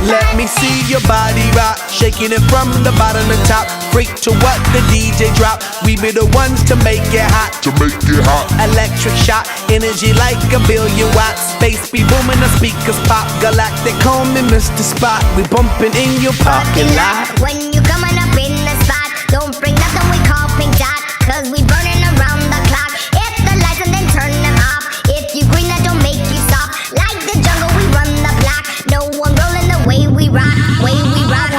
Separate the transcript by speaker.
Speaker 1: Let me see your body rock, shaking it from the bottom to top. Freak to what the DJ drop. We be the ones to make it hot. Electric shock, energy like a billion watts. Space be booming, the speakers pop. Galactic, call me Mr. Spot. We bumping in your parking lot.
Speaker 2: When you coming up in the spot, don't bring nothing we call pink dot, cause we burning around the clock. Hit the lights and then turn them off. If you green, that don't make you stop. Like the jungle, we run the block. No one rolling the way we rock, way we rock.